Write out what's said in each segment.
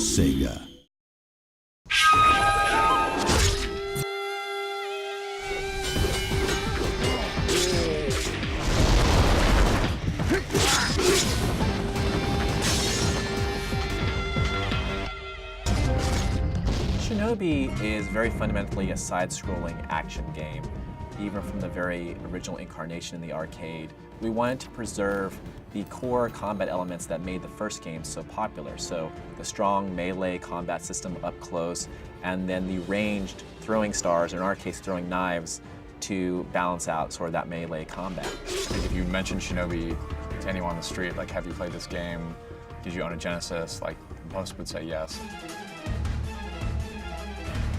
SEGA. Shinobi is very fundamentally a side-scrolling action game. Even from the very original incarnation in the arcade, we wanted to preserve the core combat elements that made the first game so popular. So the strong melee combat system up close, and then the ranged throwing stars, or in our case throwing knives, to balance out sort of that melee combat. I think if you mention Shinobi to anyone on the street, like, have you played this game? Did you own a Genesis? Like, most would say yes.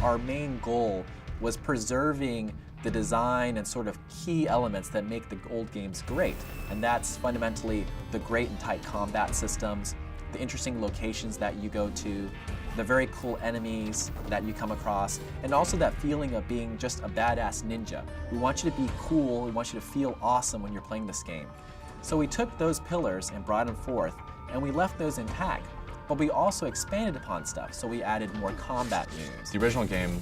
Our main goal was preserving the design and sort of key elements that make the old games great. And that's fundamentally the great and tight combat systems, the interesting locations that you go to, the very cool enemies that you come across, and also that feeling of being just a badass ninja. We want you to be cool, we want you to feel awesome when you're playing this game. So we took those pillars and brought them forth, and we left those intact. But we also expanded upon stuff, so we added more combat moves. The original game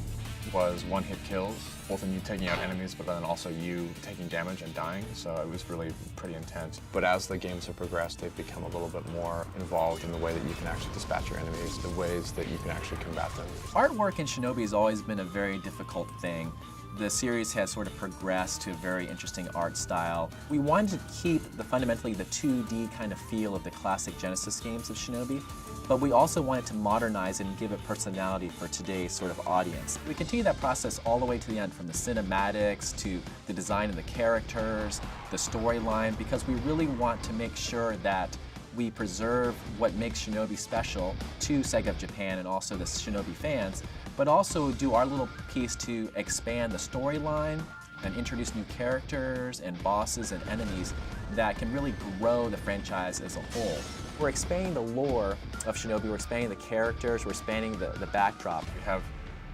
was one-hit kills, both in you taking out enemies, but then also you taking damage and dying, so it was really pretty intense. But as the games have progressed, they've become a little bit more involved in the way that you can actually dispatch your enemies, the ways that you can actually combat them. Artwork in Shinobi has always been a very difficult thing. The series has sort of progressed to a very interesting art style. We wanted to keep fundamentally the 2D kind of feel of the classic Genesis games of Shinobi, but we also wanted to modernize it and give it personality for today's sort of audience. We continue that process all the way to the end, from the cinematics to the design of the characters, the storyline, because we really want to make sure that we preserve what makes Shinobi special to SEGA of Japan and also the Shinobi fans, but also do our little piece to expand the storyline and introduce new characters and bosses and enemies that can really grow the franchise as a whole. We're expanding the lore of Shinobi, we're expanding the characters, we're expanding the backdrop. We have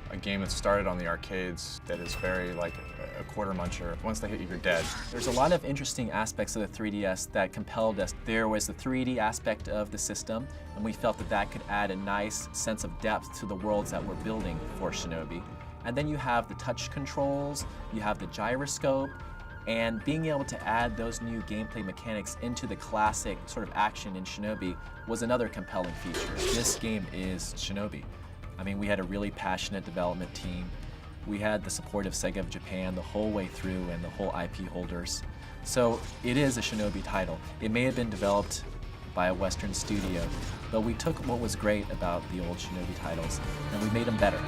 a game that started on the arcades that is very like a quarter muncher. Once they hit you, you're dead. There's a lot of interesting aspects of the 3DS that compelled us. There was the 3D aspect of the system, and we felt that that could add a nice sense of depth to the worlds that we're building for Shinobi. And then you have the touch controls, you have the gyroscope, and being able to add those new gameplay mechanics into the classic sort of action in Shinobi was another compelling feature. This game is Shinobi. I mean, we had a really passionate development team. We had the support of SEGA of Japan the whole way through and the whole IP holders. So it is a Shinobi title. It may have been developed by a Western studio, but we took what was great about the old Shinobi titles and we made them better.